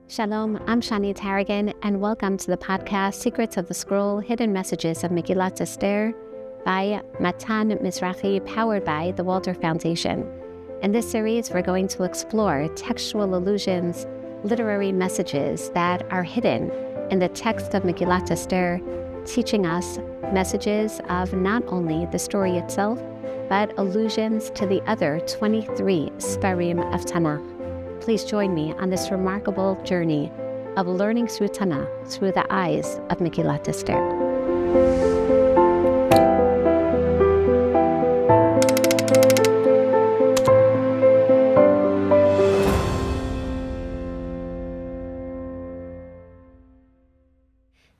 Shalom, I'm Shani Tarragon, and welcome to the podcast Secrets of the Scroll, Hidden Messages of Megillah Esther by Matan Mizrahi, powered by the Walter Foundation. In this series, we're going to explore textual allusions, literary messages that are hidden in the text of Megillah Esther, teaching us messages of not only the story itself, but allusions to the other 23 Sfarim of Tanakh. Please join me on this remarkable journey of learning through Tanakh through the eyes of Megillah Esther.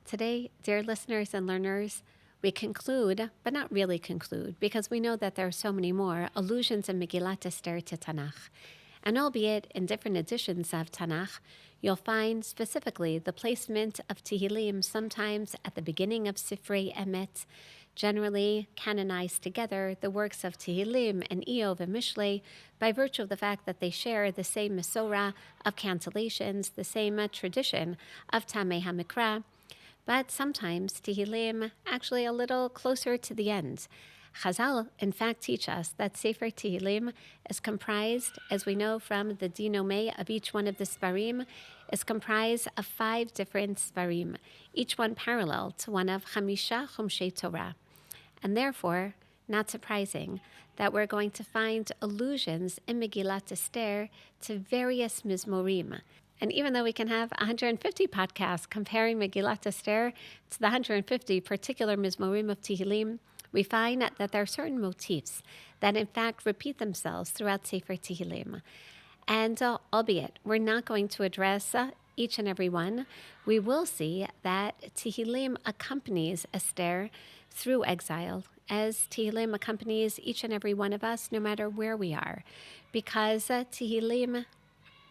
Today, dear listeners and learners, we conclude, but not really conclude, because we know that there are so many more allusions in Megillah Esther to Tanakh. And albeit in different editions of Tanakh, you'll find specifically the placement of Tehilim sometimes at the beginning of Sifrei Emet, generally canonized together the works of Tehilim and Iyov and Mishlei by virtue of the fact that they share the same Mesorah of cantillations, the same tradition of Tamei HaMikra, but sometimes Tehilim actually a little closer to the end. Chazal, in fact, teach us that Sifrei Tehilim is comprised, as we know from the dinome of each one of the Sfarim, is comprised of 5 different Sfarim, each one parallel to one of Chamisha Chumshei Torah. And therefore, not surprising that we're going to find allusions in Megillah Esther to various Mizmorim. And even though we can have 150 podcasts comparing Megillah Esther to the 150 particular Mizmorim of Tehilim, we find that there are certain motifs that in fact repeat themselves throughout Sifrei Tehilim. And albeit we're not going to address each and every one, we will see that Tehilim accompanies Esther through exile, as Tehilim accompanies each and every one of us no matter where we are. Because Tehilim,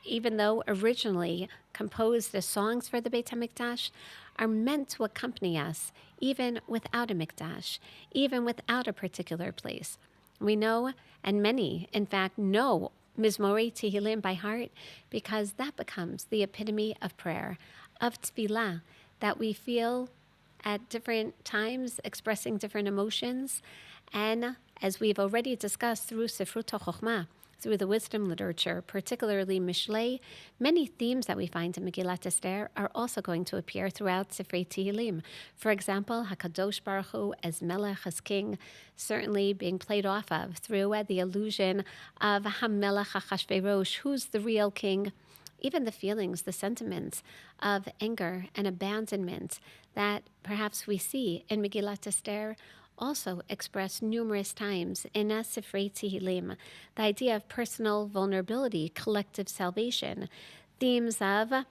even though originally composed as songs for the Beit HaMikdash, are meant to accompany us even without a Mikdash, even without a particular place. We know, and many, in fact, know Mizmorei Tehilim by heart because that becomes the epitome of prayer, of tefillah, that we feel at different times expressing different emotions. And as we've already discussed through Sifrut HaChochmah, through the wisdom literature, particularly Mishlei, many themes that we find in Megillah Esther are also going to appear throughout Sifrei Tehilim. For example, HaKadosh Baruch Hu as Melech, as King, certainly being played off of through the allusion of HaMelech HaChashverosh, who's the real king. Even the feelings, the sentiments of anger and abandonment that perhaps we see in Megillah Esther also expressed numerous times in Sifrei Tehilim, the idea of personal vulnerability, collective salvation, themes of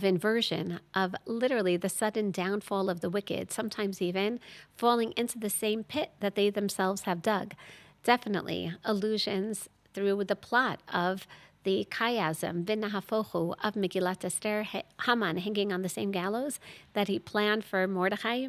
inversion, of literally the sudden downfall of the wicked, sometimes even falling into the same pit that they themselves have dug. Definitely allusions through the plot of the chiasm, V'nahafochu, of Megillah Esther, Haman hanging on the same gallows that he planned for Mordechai.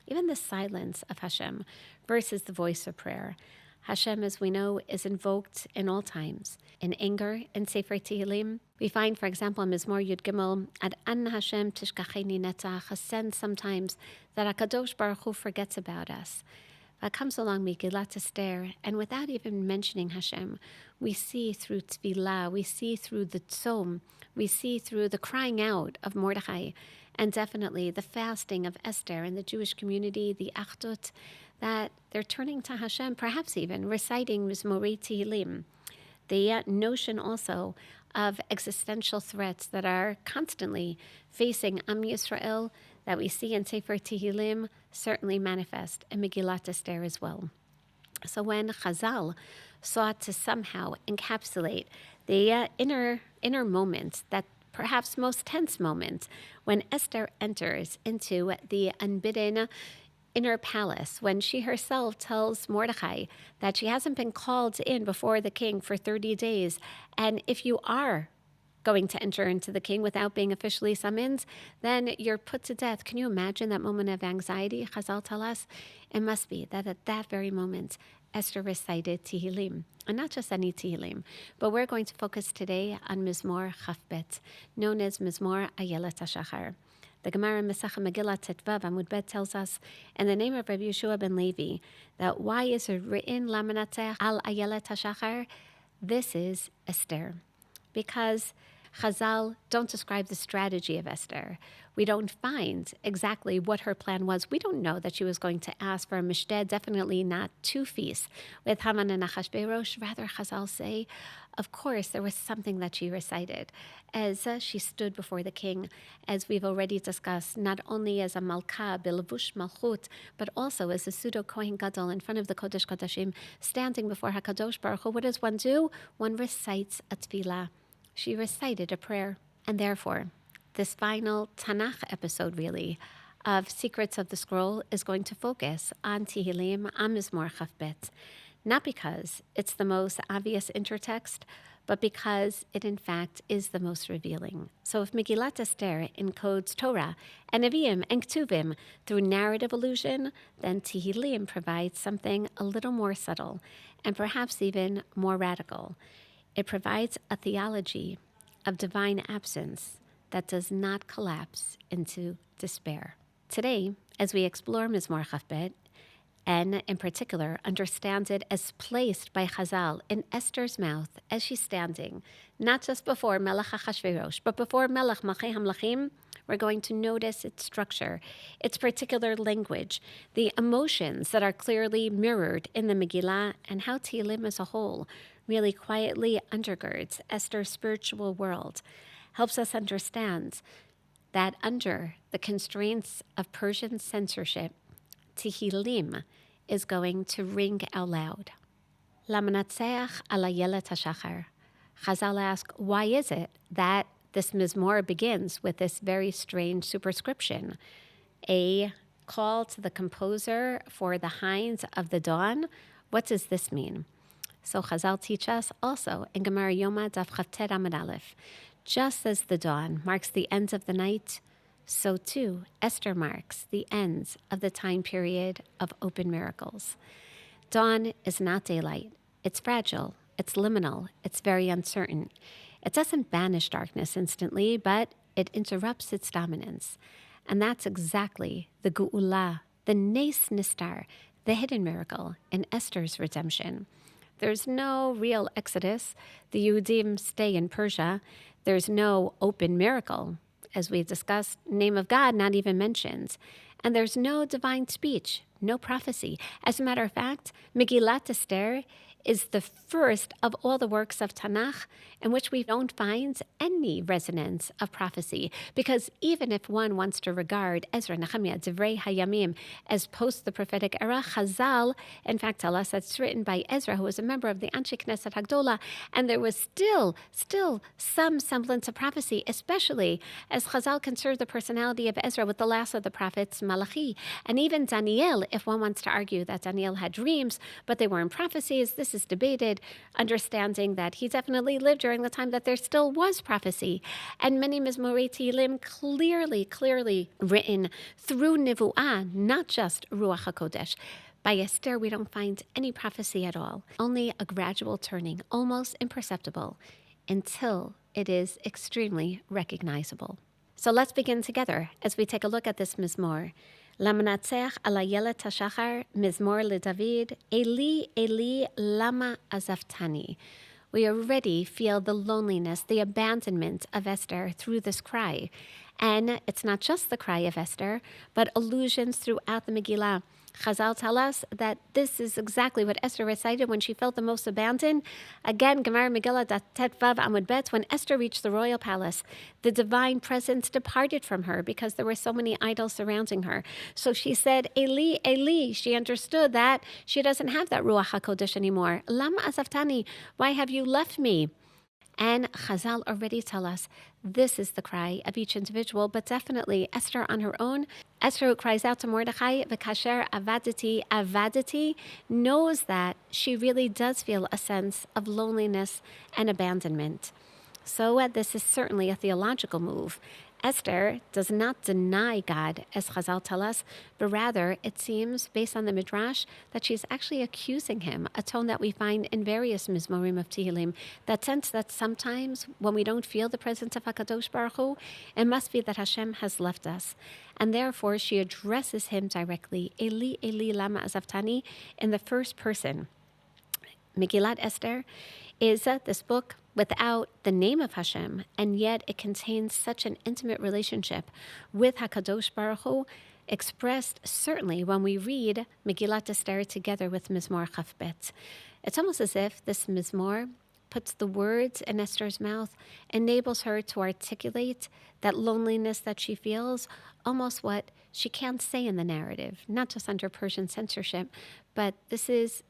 Even the silence of Hashem versus the voice of prayer. Hashem, as we know, is invoked in all times. In anger, in Sifrei Tehilim, we find, for example, in Mizmor Yud Gimel, Ad An Hashem Tishkacheni Netzach, a sense sometimes that HaKadosh Baruch Hu forgets about us. That comes along Megillah Esther, and without even mentioning Hashem, we see through tefillah, we see through the tzom, we see through the crying out of Mordechai, and definitely the fasting of Esther and the Jewish community, the Achdut, that they're turning to Hashem, perhaps even reciting Mizmorei Tehilim. The notion also of existential threats that are constantly facing Am Yisrael that we see in Sifrei Tehilim certainly manifest in Megillah Esther as well. So when Chazal sought to somehow encapsulate the inner moments, that perhaps most tense moment, when Esther enters into the unbidden inner palace, when she herself tells Mordechai that she hasn't been called in before the king for 30 days, and if you are going to enter into the king without being officially summoned, then you're put to death. Can you imagine that moment of anxiety? Chazal tell us it must be that at that very moment, Esther recited Tehilim. And not just any Tehilim, but we're going to focus today on Mizmor Chafbet, known as Mizmor Ayelet HaShachar. The Gemara in Megillah Tetvav Amud Bet tells us, in the name of Rabbi Yeshua ben Levi, that why is it written Lamanatech al Ayelet HaShachar? This is Esther. Because Chazal don't describe the strategy of Esther. We don't find exactly what her plan was. We don't know that she was going to ask for a mishted, definitely not 2 feasts with Haman and Achashverosh. Rather, Chazal say, of course, there was something that she recited as she stood before the king, as we've already discussed, not only as a malka, bilavush malchut, but also as a pseudo Kohen Gadol in front of the Kodesh Kodashim, standing before HaKadosh Baruch Hu. What does one do? One recites a tefillah. She recited a prayer. And therefore, this final Tanakh episode, really, of Secrets of the Scroll is going to focus on Tehilim, on Mizmor Chafbet. Not because it's the most obvious intertext, but because it, in fact, is the most revealing. So if Megillat Esther encodes Torah and Nevi'im and Ktuvim through narrative allusion, then Tehilim provides something a little more subtle and perhaps even more radical. It provides a theology of divine absence that does not collapse into despair. Today, as we explore Mizmor Chafbet, and in particular understands it as placed by Chazal in Esther's mouth as she's standing, not just before Melech Achashverosh, but before Melech Malchei HaMelechim, we're going to notice its structure, its particular language, the emotions that are clearly mirrored in the Megillah, and how Tehilim as a whole really quietly undergirds Esther's spiritual world, helps us understand that under the constraints of Persian censorship, Tehilim is going to ring out loud. Lamanatseach al Ayelet HaShachar. Chazal ask, why is it that this Mizmor begins with this very strange superscription? A call to the composer for the hinds of the dawn? What does this mean? So Chazal teach us also in Gemara Yoma Daf Chavtet Amud Aleph, just as the dawn marks the end of the night, so too Esther marks the ends of the time period of open miracles. Dawn is not daylight. It's fragile. It's liminal. It's very uncertain. It doesn't banish darkness instantly, but it interrupts its dominance. And that's exactly the Geula, the Nes Nistar, the hidden miracle in Esther's redemption. There's no real exodus. The Yehudim stay in Persia. There's no open miracle. As we discussed, name of God not even mentioned. And there's no divine speech, no prophecy. As a matter of fact, Megillat Esther is the first of all the works of Tanakh in which we don't find any resonance of prophecy. Because even if one wants to regard Ezra, Nehemiah, Divrei Hayamim as post the prophetic era, Chazal, in fact, tell us that's written by Ezra, who was a member of the Anshe Knesset Hagdola, and there was still some semblance of prophecy, especially as Chazal considered the personality of Ezra with the last of the prophets, Malachi. And even Daniel, if one wants to argue that Daniel had dreams, but they weren't prophecies, this is debated, understanding that he definitely lived during the time that there still was prophecy. And many Mizmorei Tehilim clearly written through Nivu'ah, not just Ruach HaKodesh. By Esther, we don't find any prophecy at all, only a gradual turning, almost imperceptible, until it is extremely recognizable. So let's begin together as we take a look at this Mizmor. Lamanatseach al Ayelet HaShachar, Mizmor LeDavid, Eli, Eli, lama azaftani. We already feel the loneliness, the abandonment of Esther through this cry. And it's not just the cry of Esther, but allusions throughout the Megillah. Chazal tell us that this is exactly what Esther recited when she felt the most abandoned. Again, Gemara Megillah Tetvav Amud Bet, when Esther reached the royal palace, the divine presence departed from her because there were so many idols surrounding her. So she said, Eli, Eli. She understood that she doesn't have that Ruach HaKodesh anymore. Lama azaftani, why have you left me? And Chazal already tell us this is the cry of each individual, but definitely Esther on her own. Esther, who cries out to Mordechai, V'kasher avadati, knows that she really does feel a sense of loneliness and abandonment. So this is certainly a theological move. Esther does not deny God, as Chazal tell us, but rather it seems, based on the Midrash, that she's actually accusing him, a tone that we find in various Mizmorim of Tehilim, that sense that sometimes when we don't feel the presence of HaKadosh Baruch Hu, it must be that Hashem has left us. And therefore she addresses him directly, Eli, Eli, lama azavtani, in the first person. Megillat Esther is this book without the name of Hashem, and yet it contains such an intimate relationship with HaKadosh Baruch Hu, expressed certainly when we read Megillat Esther together with Mizmor Chafbet. It's almost as if this Mizmor puts the words in Esther's mouth, enables her to articulate that loneliness that she feels, almost what she can't say in the narrative, not just under Persian censorship, but this is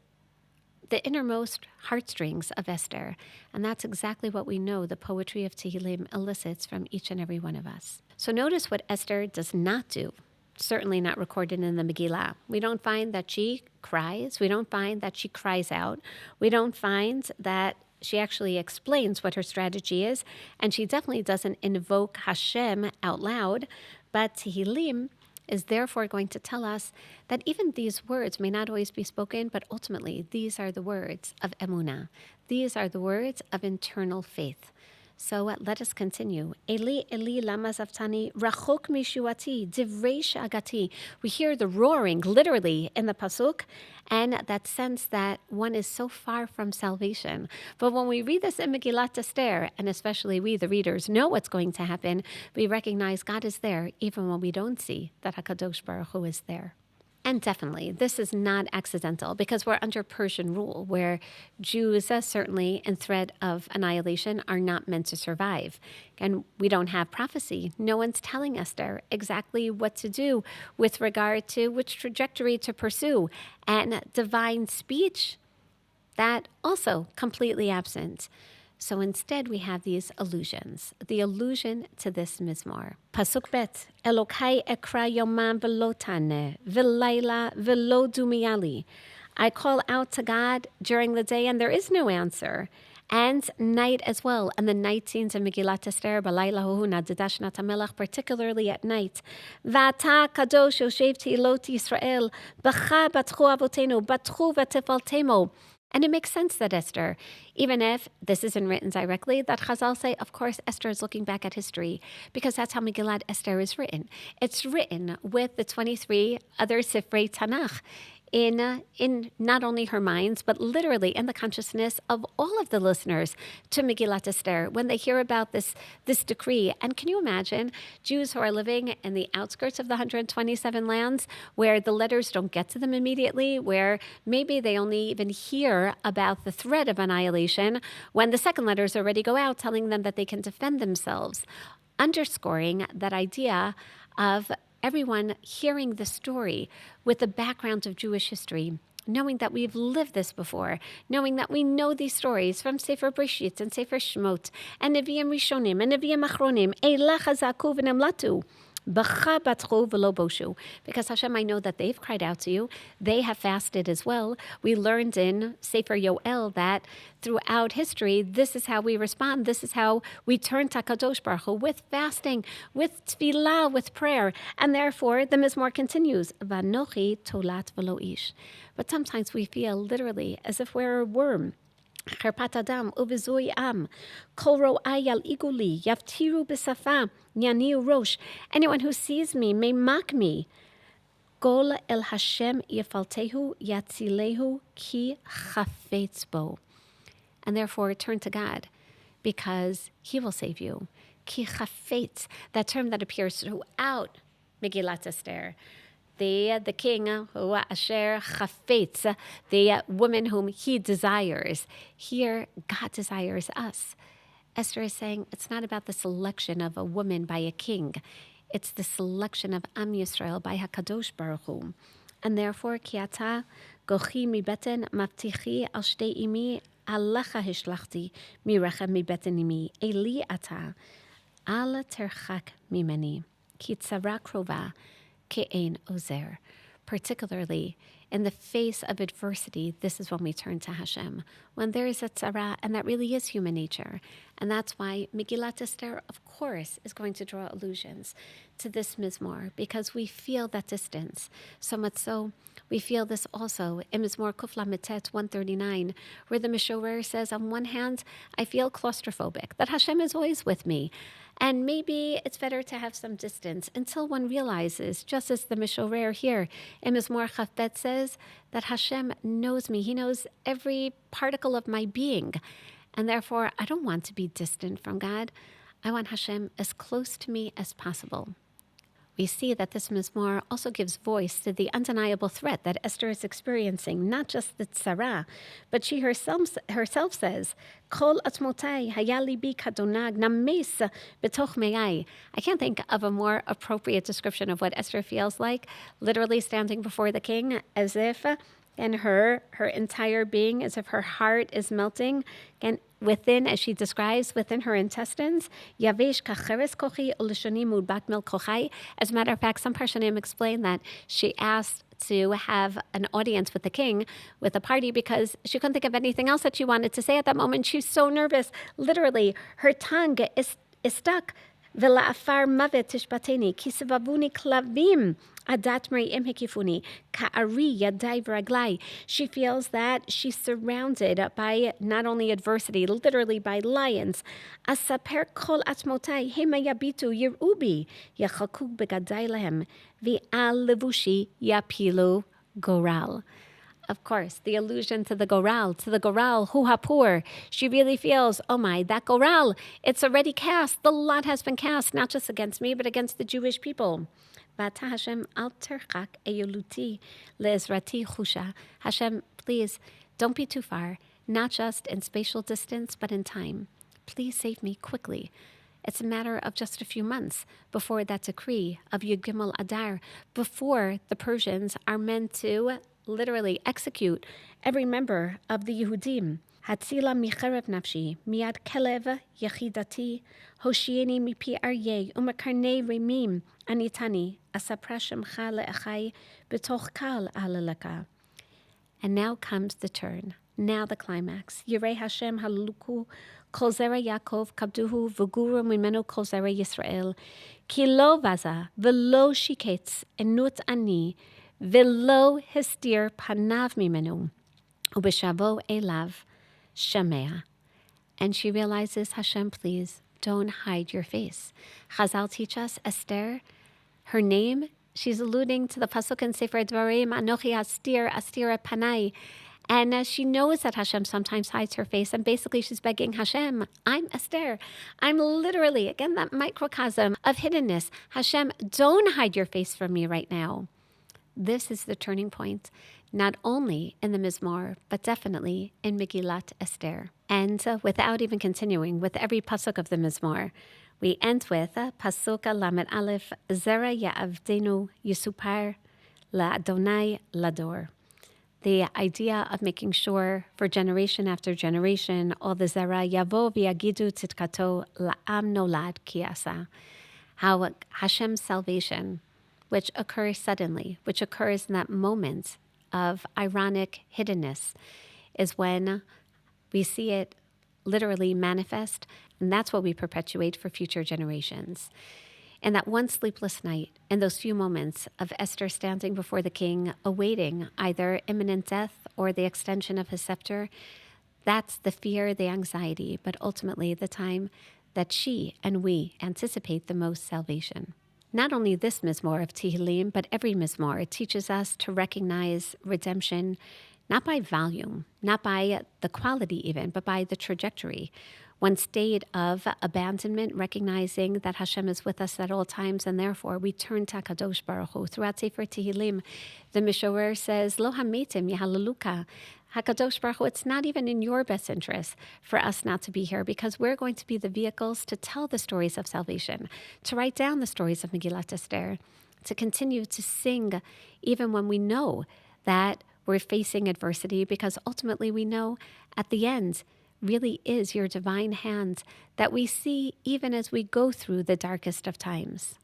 the innermost heartstrings of Esther. And that's exactly what we know the poetry of Tehilim elicits from each and every one of us. So notice what Esther does not do, certainly not recorded in the Megillah. We don't find that she cries. We don't find that she cries out. We don't find that she actually explains what her strategy is. And she definitely doesn't invoke Hashem out loud. But Tehilim is therefore going to tell us that even these words may not always be spoken, but ultimately these are the words of emunah. These are the words of internal faith. So let us continue. Eli, Eli, lama zavtani, rachok mishuati, divrei shagati. We hear the roaring, literally, in the pasuk, and that sense that one is so far from salvation. But when we read this in Megillat Esther, and especially we, the readers, know what's going to happen, we recognize God is there, even when we don't see that HaKadosh Baruch Hu is there. And definitely, this is not accidental because we're under Persian rule where Jews, certainly in threat of annihilation, are not meant to survive. And we don't have prophecy. No one's telling Esther exactly what to do with regard to which trajectory to pursue. And divine speech, that also completely absent. So instead, we have these allusions. The allusion to this Mizmor. Pasuk bet, Elokai ekra yomam velo taneh, v'layla velo dumiali. I call out to God during the day, and there is no answer. And night as well. And the night scenes in Megillat Esther, Balayla hu nadash natamelach, particularly at night. Vata kadosh yoshev teilot Yisrael, b'cha batchu avotenu, batchu v'tefaltemo. And it makes sense that Esther, even if this isn't written directly, that Chazal say, of course, Esther is looking back at history, because that's how Megillat Esther is written. It's written with the 23 other Sifrei Tanakh in not only her minds, but literally in the consciousness of all of the listeners to Megillat Esther when they hear about this decree. And can you imagine Jews who are living in the outskirts of the 127 lands where the letters don't get to them immediately, where maybe they only even hear about the threat of annihilation when the second letters already go out telling them that they can defend themselves, underscoring that idea of everyone hearing the story with the background of Jewish history, knowing that we've lived this before, knowing that we know these stories from Sefer Breshit and Sefer Shemot and Nevi'im Rishonim and Nevi'im Achronim, Eila chazaku v'nemlatu, b'cha batchu v'lo boshu. Because Hashem, I know that they've cried out to you. They have fasted as well. We learned in Sefer Yoel that throughout history, this is how we respond. This is how we turn to Kadosh Baruch Hu, with fasting, with tefillah, with prayer. And therefore, the Mizmor continues, Vanochi tolat v'lo ish. But sometimes we feel literally as if we're a worm. חרפת אדם ובזוי עם, כל רואי על עיגולי, יבטירו בשפה, יניעו ראש. Anyone who sees me may mock me. גול אל השם יפלטהו, יצילהו, כי חפץ בו. And therefore turn to God, because He will save you. Ki chafetz, that term that appears throughout Megillat Esther. The king, who asher chafetz, the woman whom he desires. Here, God desires us. Esther is saying it's not about the selection of a woman by a king. It's the selection of Am Yisrael by HaKadosh Baruch Hu. And therefore, ki ata gochi mibeten mavtichi al shtei imi alecha hishlachti mirechem mibeten imi eli ata al terchak mimeni ki tzara krova Ke'ein Ozer, particularly In the face of adversity, this is when we turn to Hashem. When there is a tzara, and that really is human nature. And that's why Megillat Esther, of course, is going to draw allusions to this mizmor, because we feel that distance. So much so, we feel this also in Mizmor Kuf Lamed Tet 139, where the Mishorer says, on one hand, I feel claustrophobic, that Hashem is always with me. And maybe it's better to have some distance until one realizes, just as the Mishorer here in Mizmor Chafbet says, that Hashem knows me. He knows every particle of my being. And therefore, I don't want to be distant from God. I want Hashem as close to me as possible. We see that this mizmor also gives voice to the undeniable threat that Esther is experiencing, not just the tzara, but she herself says, Kol atmotai haya libi kadonag names betoch me'ai. I can't think of a more appropriate description of what Esther feels like, literally standing before the king as if, and her entire being, as if her heart is melting, and within, as she describes, within her intestines, yavesh kacheres kochi ulishoni mudbak mil kochai. As a matter of fact, some Parshanim explain that she asked to have an audience with the king, with a party, because she couldn't think of anything else that she wanted to say at that moment. She's so nervous. Literally, her tongue is stuck. V'la'afar mavet tishbateni kisavavuni klavim. Adat Meri'im Hikifuni, Ka'ari Yadai V'Raglai. She feels that she's surrounded by not only adversity, literally by lions. Asaper Kol Atmotai, Hema Yabitu Yirubi, Yachakuk Begadai Lehem, V'al Levushi Yapilu Goral. Of course, the allusion to the Goral, Hu Hapur. She really feels, oh my, that Goral, it's already cast. The lot has been cast, not just against me, but against the Jewish people. Hashem, al terchak eyoluti le'ezrati chusha. Hashem, please don't be too far, not just in spatial distance, but in time. Please save me quickly. It's a matter of just a few months before that decree of Yud Gimel Adar, before the Persians are meant to literally execute every member of the Yehudim. Hatzila micherev nafshi, miad kelev yachidati, hoshieni mipi aryeh, umakarnei remim, anitani, asaprashem chale achai, betoch kal alalaka. And now comes the turn. Now the climax. Yirei Hashem haluku, kol zera Yaakov kabduhu, v'guru mimenu kol zera Yisrael, ki lo vaza, v'lo shiketz, enut ani, v'lo histir panav mimenu, ubeshavo elav, Shemea. And she realizes, Hashem, please, don't hide your face. Chazal teach us, Esther, her name, she's alluding to the pasuk in Sifrei Dvarim, Anochi Astir, Astira Panai. And she knows that Hashem sometimes hides her face. And basically she's begging Hashem, I'm Esther. I'm literally, again, that microcosm of hiddenness. Hashem, don't hide your face from me right now. This is the turning point, not only in the Mizmor, but definitely in Megillat Esther. And without even continuing with every pasuk of the Mizmor, we end with pasuk Lamed Aleph, Zera Ya'avdenu Yisupar La'Adonai Lador. The idea of making sure for generation after generation, all the Zera Yavo V'Yagidu Titkato La'am Nolad Kiasa. How Hashem's salvation, which occurs suddenly, which occurs in that moment of ironic hiddenness, is when we see it literally manifest, and that's what we perpetuate for future generations. And that one sleepless night, in those few moments of Esther standing before the king, awaiting either imminent death or the extension of his scepter, that's the fear, the anxiety, but ultimately the time that she and we anticipate the most salvation. Not only this mizmor of Tehillim, but every mizmor teaches us to recognize redemption, not by volume, not by the quality even, but by the trajectory. One state of abandonment, recognizing that Hashem is with us at all times, and therefore we turn to HaKadosh Baruch Hu. Throughout Sefer Tehillim, the Mishorer says, Lo hametim yahalaluka. HaKadosh Baruch Hu, it's not even in your best interest for us not to be here, because we're going to be the vehicles to tell the stories of salvation, to write down the stories of Megillat Esther, to continue to sing even when we know that we're facing adversity, because ultimately we know at the end really is your divine hand that we see even as we go through the darkest of times.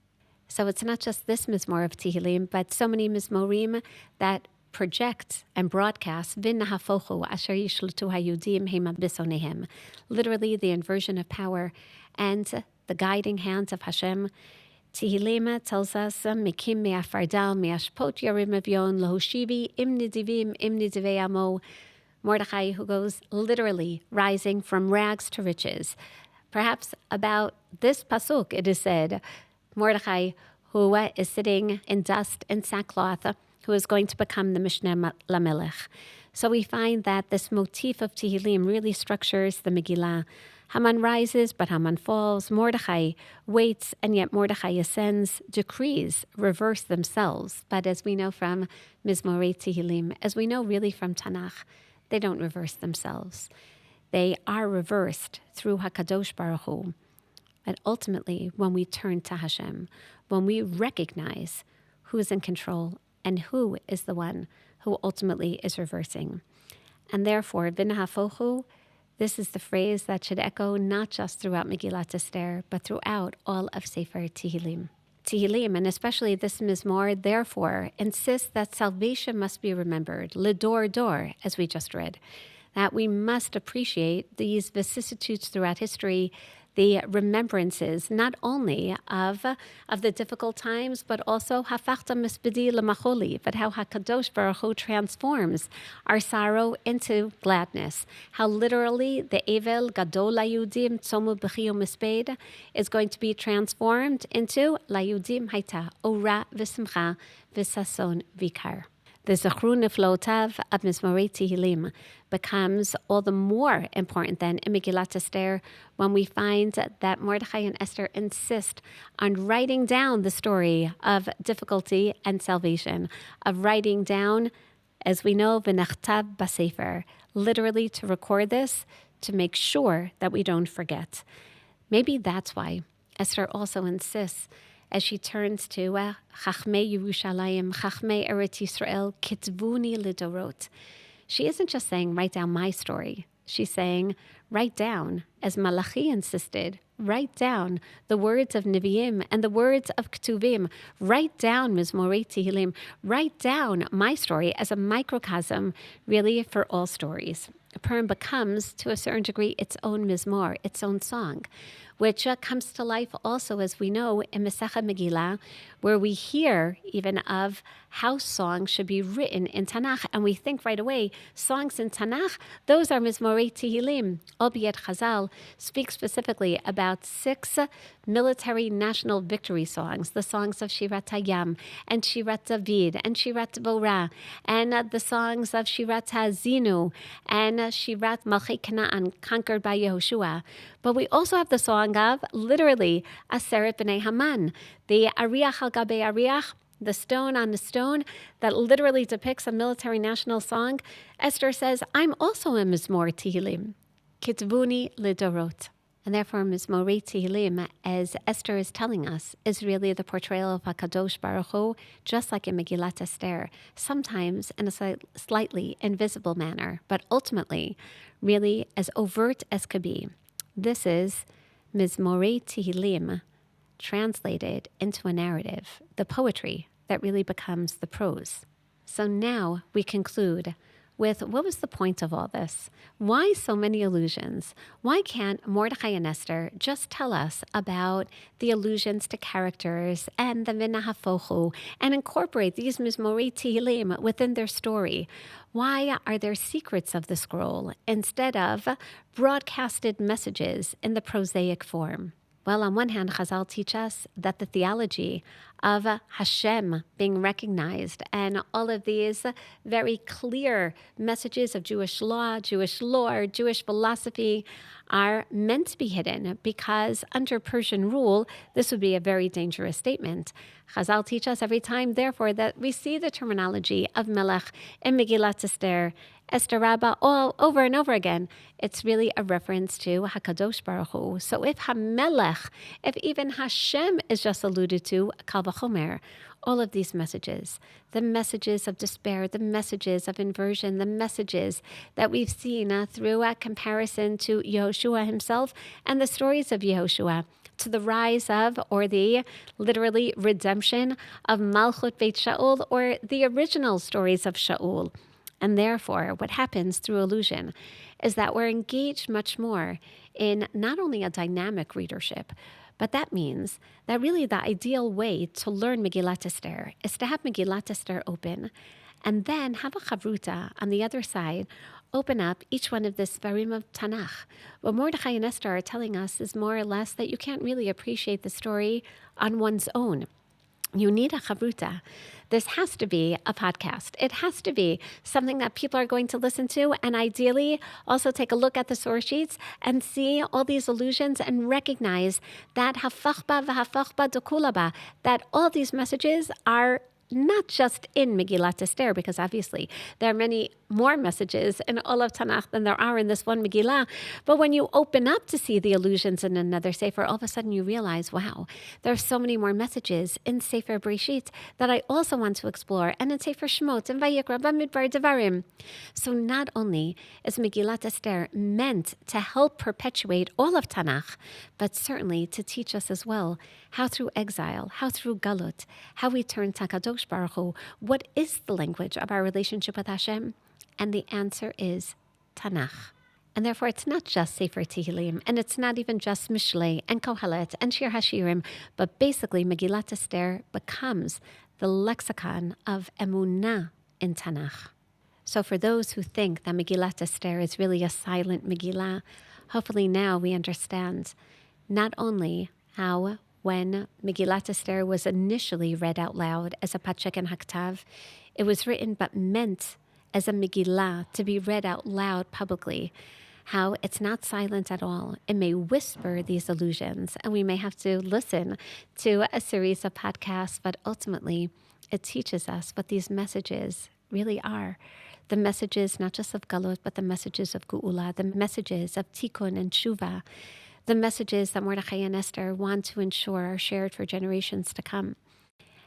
So it's not just this Mizmor of Tehillim, but so many Mizmorim that project and broadcast v'nahafochu asher yishlutu hayudim hema bisonehem, literally the inversion of power and the guiding hands of Hashem. Tehillim tells us, Mikim me'afardal me'ashpot yarim avyon lohoshivi im nidivei amo. Mordechai, who goes literally rising from rags to riches. Perhaps about this pasuk, it is said, Mordechai, who is sitting in dust and sackcloth, who is going to become the Mishneh Lamelech. So we find that this motif of Tehillim really structures the Megillah. Haman rises, but Haman falls. Mordechai waits, and yet Mordechai ascends. Decrees reverse themselves. But as we know from Mizmorei Tehillim, as we know really from Tanakh, they don't reverse themselves. They are reversed through HaKadosh Baruch Hu. But ultimately, when we turn to Hashem, when we recognize who is in control and who is the one who ultimately is reversing. And therefore, v'nahafochu, this is the phrase that should echo not just throughout Megillat Esther, but throughout all of Sefer Tehilim. Tehillim, and especially this Mizmor, therefore, insists that salvation must be remembered, lidor dor, as we just read, that we must appreciate these vicissitudes throughout history, the remembrances not only of the difficult times, but also hafachta mispedi lemacholi, but how HaKadosh Baruch Hu transforms our sorrow into gladness. How literally the Evel Gadol Layudim Tzomu B'chiyu Misped is going to be transformed into Layudim Haita Ora V'Simcha V'Sason Vikar. The Zechru Niflotav of Mizmorei Tehillim becomes all the more important then in Megillat Esther when we find that Mordechai and Esther insist on writing down the story of difficulty and salvation, of writing down, as we know, v'nachtav b'sefer, literally to record this, to make sure that we don't forget. Maybe that's why Esther also insists as she turns to Chachmei Yerushalayim, Chachmei Eretz Yisrael, Kitvuni Lidorot. She isn't just saying, write down my story. She's saying, write down, as Malachi insisted, write down the words of Nevi'im and the words of Ketuvim. Write down Mizmorei Tehillim. Write down my story as a microcosm, really, for all stories. Purim becomes, to a certain degree, its own Mizmor, its own song, which comes to life also, as we know, in Masechet Megillah, where we hear even of how songs should be written in Tanakh. And we think right away, songs in Tanakh, those are Mizmorei Tehillim, albeit Chazal speaks specifically about 6 military national victory songs, the songs of Shirat Hayam, and Shirat David, and Shirat Dvorah, and the songs of Shirat Hazinu, and Shirat Malchei Canaan, conquered by Yehoshua. But we also have the song of, literally, Aseret B'nai Haman, the Ariach al Gabe Ariach, the stone on the stone, that literally depicts a military national song. Esther says, I'm also a Mizmor Tehillim, Kitvuni Lidorot. And therefore, Mizmorei Tehillim, as Esther is telling us, is really the portrayal of HaKadosh Baruch Hu, just like in Megillat Esther, sometimes in a slightly invisible manner, but ultimately, really as overt as could be. This is Mizmorei Tehillim, translated into a narrative, the poetry that really becomes the prose. So now we conclude with what was the point of all this? Why so many allusions? Why can't Mordechai and Esther just tell us about the allusions to characters and the v'nahafochu and incorporate these Mizmorei Tehillim within their story? Why are there secrets of the scroll instead of broadcasted messages in the prosaic form? Well, on one hand, Chazal teach us that the theology of Hashem being recognized and all of these very clear messages of Jewish law, Jewish lore, Jewish philosophy are meant to be hidden because under Persian rule, this would be a very dangerous statement. Chazal teach us every time, therefore, that we see the terminology of Melech in Megillat Esther Esther Rabbah all over and over again. It's really a reference to HaKadosh Baruch Hu. So if HaMelech, if even Hashem is just alluded to, Kal V'chomer, all of these messages, the messages of despair, the messages of inversion, the messages that we've seen through a comparison to Yehoshua himself and the stories of Yehoshua, to the rise of, or the literally redemption of Malchut Beit Shaul, or the original stories of Shaul. And therefore, what happens through illusion is that we're engaged much more in not only a dynamic readership, but that means that really the ideal way to learn Megillat Esther is to have Megillat Esther open and then have a chavruta on the other side open up each one of the Sfarim of Tanakh. What Mordechai and Esther are telling us is more or less that you can't really appreciate the story on one's own. You need a chavruta. This has to be a podcast. It has to be something that people are going to listen to, and ideally also take a look at the source sheets and see all these allusions and recognize that hafachba v'hafachba dekulaba, that all these messages are not just in Megillat Esther, because obviously there are many more messages in all of Tanakh than there are in this one Megillah. But when you open up to see the allusions in another Sefer, all of a sudden you realize, wow, there are so many more messages in Sefer Breshit that I also want to explore, and in Sefer Shemot, and Vayikra, Bamidbar, Devarim. So not only is Megillat Esther meant to help perpetuate all of Tanakh, but certainly to teach us as well how through exile, how through galut, how we turn to HaKadosh Baruch Hu, what is the language of our relationship with Hashem? And the answer is Tanakh. And therefore, it's not just Sefer Tehilim, and it's not even just Mishlei and Kohelet and Shir HaShirim, but basically Megillat Esther becomes the lexicon of Emunah in Tanakh. So for those who think that Megillat Esther is really a silent Megillah, hopefully now we understand not only how when Megillat Esther was initially read out loud as a Pachek and Haktav, it was written but meant as a Megillah to be read out loud publicly, how it's not silent at all. It may whisper these allusions, and we may have to listen to a series of podcasts, but ultimately it teaches us what these messages really are. The messages not just of Galut, but the messages of Geula, the messages of Tikkun and Tshuva, the messages that Mordechai and Esther want to ensure are shared for generations to come.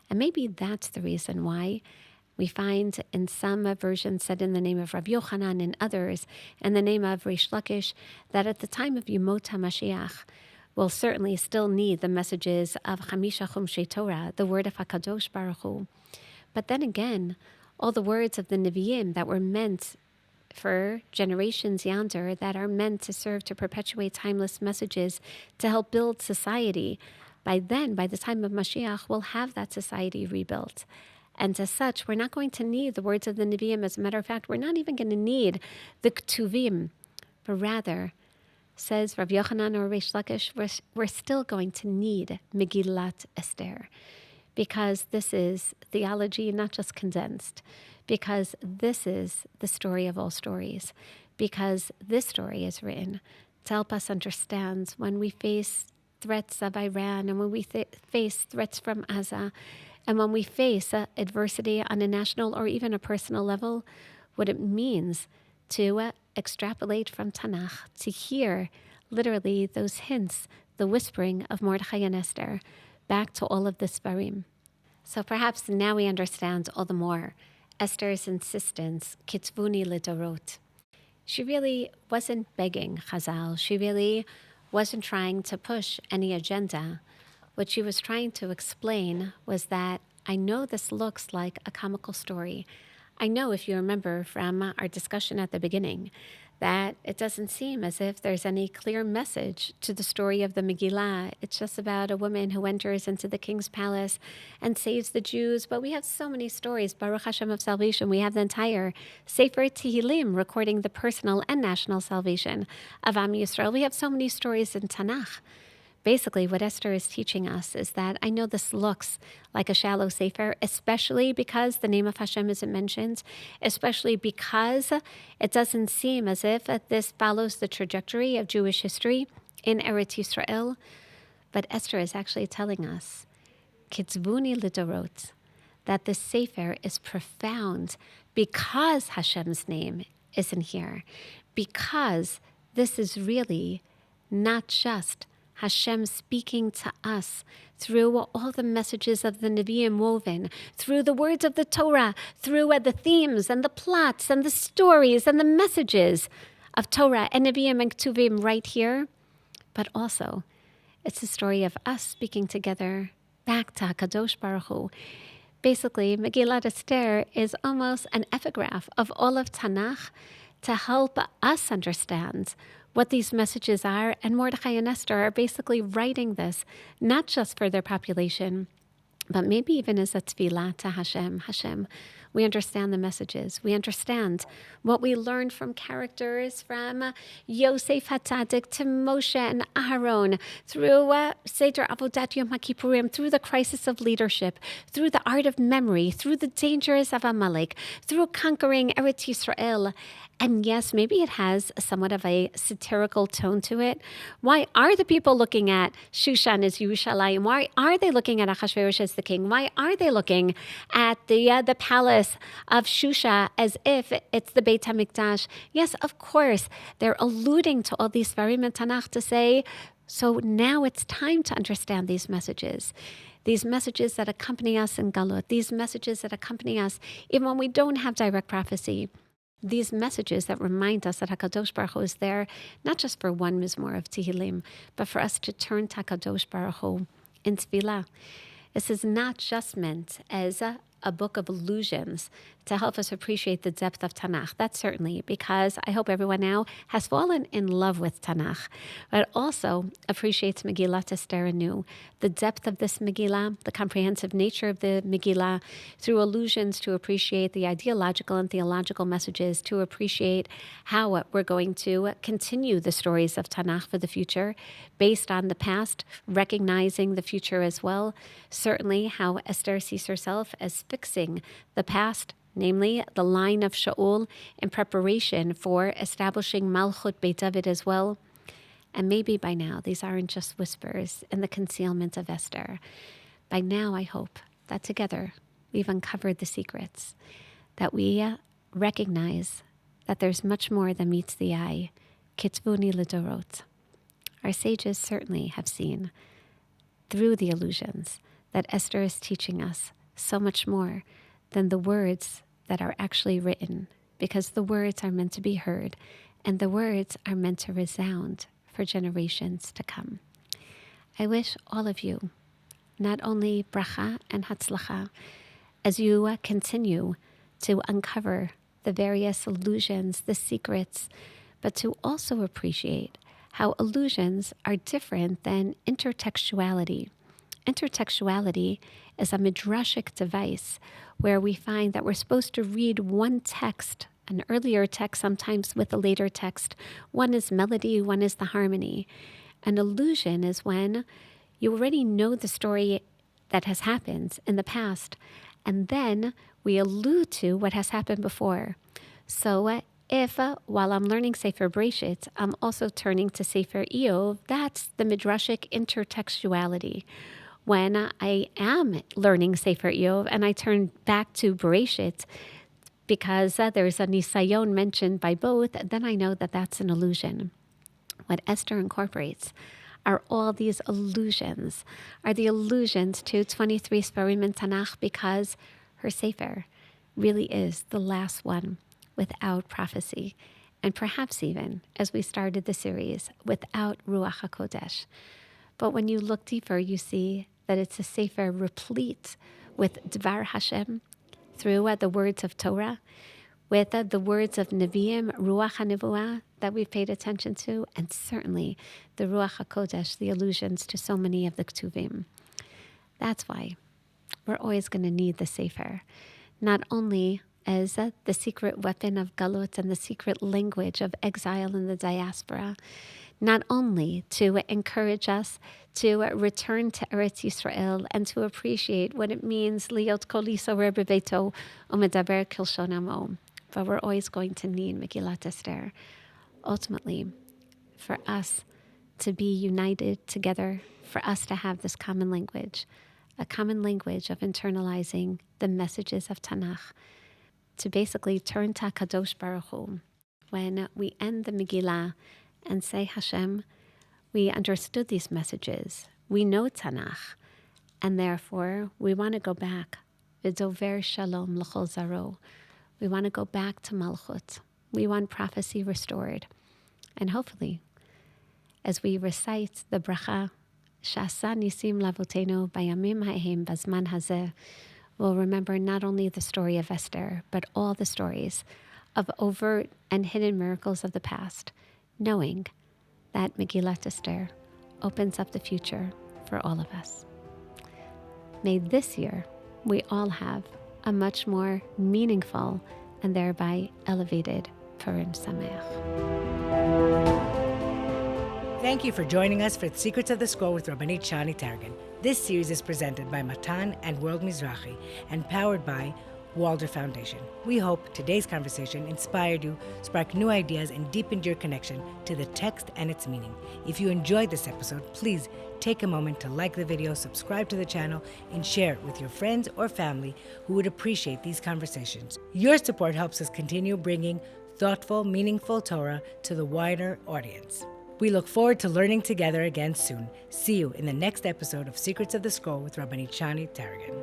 And maybe that's the reason why we find in some versions said in the name of Rabbi Yochanan, and others in the name of Reish Lakish, that at the time of Yemot HaMashiach, we'll certainly still need the messages of Chamisha Chumshei Torah, the word of HaKadosh Baruch Hu. But then again, all the words of the Nevi'im that were meant for generations yonder, that are meant to serve to perpetuate timeless messages to help build society, by the time of Mashiach, we'll have that society rebuilt. And as such, we're not going to need the words of the Nevi'im. As a matter of fact, we're not even going to need the Ketuvim. But rather, says Rav Yochanan or Reish Lakish, we're still going to need Megillat Esther. Because this is theology not just condensed. Because this is the story of all stories. Because this story is written to help us understand when we face threats of Iran, and when we face threats from Gaza, and when we face adversity on a national or even a personal level, what it means to extrapolate from Tanakh, to hear literally those hints, the whispering of Mordechai and Esther, back to all of the Sfarim. So perhaps now we understand all the more Esther's insistence, Kitzvuni Lidorot. She really wasn't begging Chazal. She really wasn't trying to push any agenda. What she was trying to explain was that I know this looks like a comical story. I know, if you remember from our discussion at the beginning, that it doesn't seem as if there's any clear message to the story of the Megillah. It's just about a woman who enters into the king's palace and saves the Jews. But we have so many stories, Baruch Hashem, of salvation. We have the entire Sefer Tehilim recording the personal and national salvation of Am Yisrael. We have so many stories in Tanakh. Basically, what Esther is teaching us is that I know this looks like a shallow sefer, especially because the name of Hashem isn't mentioned, especially because it doesn't seem as if this follows the trajectory of Jewish history in Eretz Yisrael. But Esther is actually telling us, Kitzvuni Lidorot, that this sefer is profound because Hashem's name isn't here, because this is really not just Hashem speaking to us through all the messages of the Nevi'im woven, through the words of the Torah, through the themes and the plots and the stories and the messages of Torah and Nevi'im and Ketuvim right here, but also it's the story of us speaking together back to HaKadosh Baruch Hu. Basically, Megillah Esther is almost an epigraph of all of Tanakh to help us understand what these messages are. And Mordechai and Esther are basically writing this, not just for their population, but maybe even as a tefillah to Hashem. Hashem, we understand the messages. We understand what we learned from characters from Yosef HaTzadik to Moshe and Aharon, through Seder Avodat Yom HaKippurim, through the crisis of leadership, through the art of memory, through the dangers of Amalek, through conquering Eretz Yisrael. And yes, maybe it has somewhat of a satirical tone to it. Why are the people looking at Shushan as Yerushalayim? Why are they looking at Achashverosh as the king? Why are they looking at the palace of Shusha as if it's the Beit HaMikdash? Yes, of course, they're alluding to all these Svarim in Tanakh to say, so now it's time to understand these messages that accompany us in Galut, these messages that accompany us even when we don't have direct prophecy. These messages that remind us that HaKadosh Baruch Hu is there, not just for one mizmor of Tehilim, but for us to turn to HaKadosh Baruch Hu in tefillah. This is not just meant as a book of allusions to help us appreciate the depth of Tanakh. That's certainly because I hope everyone now has fallen in love with Tanakh, but also appreciates Megillah Esther anew. The depth of this Megillah, the comprehensive nature of the Megillah, through allusions to appreciate the ideological and theological messages, to appreciate how we're going to continue the stories of Tanakh for the future, based on the past, recognizing the future as well. Certainly how Esther sees herself as fixing the past, namely the line of Shaul, in preparation for establishing Malchut Beit David as well. And maybe by now, these aren't just whispers in the concealment of Esther. By now, I hope that together we've uncovered the secrets, that we recognize that there's much more than meets the eye. Kitvuni Lidorot. Our sages certainly have seen, through the allusions, that Esther is teaching us so much more than the words that are actually written, because the words are meant to be heard, and the words are meant to resound for generations to come. I wish all of you not only bracha and hatzlacha as you continue to uncover the various allusions, the secrets, but to also appreciate how allusions are different than intertextuality. Intertextuality is a midrashic device where we find that we're supposed to read one text, an earlier text, sometimes with a later text. One is melody, one is the harmony. An allusion is when you already know the story that has happened in the past, and then we allude to what has happened before. So if while I'm learning Sefer Breshit, I'm also turning to Sefer Iyov, that's the midrashic intertextuality. When I am learning Sefer Iyov and I turn back to Bereshit, because there's a nisayon mentioned by both, then I know that that's an allusion. What Esther incorporates are all these allusions, are the allusions to 23 Sfarim in Tanakh, because her Sefer really is the last one without prophecy, and perhaps even, as we started the series, without Ruach HaKodesh. But when you look deeper, you see that it's a Sefer replete with Dvar Hashem, through the words of Torah, with the words of Nevi'im, Ruach HaNevuah, that we've paid attention to, and certainly the Ruach HaKodesh, the allusions to so many of the Ketuvim. That's why we're always going to need the Sefer, not only as the secret weapon of Galut and the secret language of exile in the diaspora, not only to encourage us to return to Eretz Yisrael and to appreciate what it means, liot kol yisorer bebeito umedaber kilshon amo, but we're always going to need Megillah Esther, ultimately, for us to be united together, for us to have this common language, a common language of internalizing the messages of Tanakh, to basically turn to HaKadosh Baruch Hu when we end the Megillah and say, Hashem, we understood these messages. We know Tanakh, and therefore we want to go back. V'dover shalom l'chol zaro. We want to go back to Malchut. We want prophecy restored. And hopefully, as we recite the bracha, Sha'asa nisim lavotenu bayamim ha'hem bazman hazeh, we'll remember not only the story of Esther, but all the stories of overt and hidden miracles of the past, knowing that Megillat Esther opens up the future for all of us. May this year we all have a much more meaningful and thereby elevated Purim Sameach. Thank you for joining us for Secrets of the Scroll with Rabbanit Shani Targin. This series is presented by Matan and World Mizrahi and powered by Walder Foundation. We hope today's conversation inspired you, sparked new ideas, and deepened your connection to the text and its meaning. If you enjoyed this episode, please take a moment to like the video, subscribe to the channel, and share it with your friends or family who would appreciate these conversations. Your support helps us continue bringing thoughtful, meaningful Torah to the wider audience. We look forward to learning together again soon. See you in the next episode of Secrets of the Scroll with Rabbanit Shani Targin.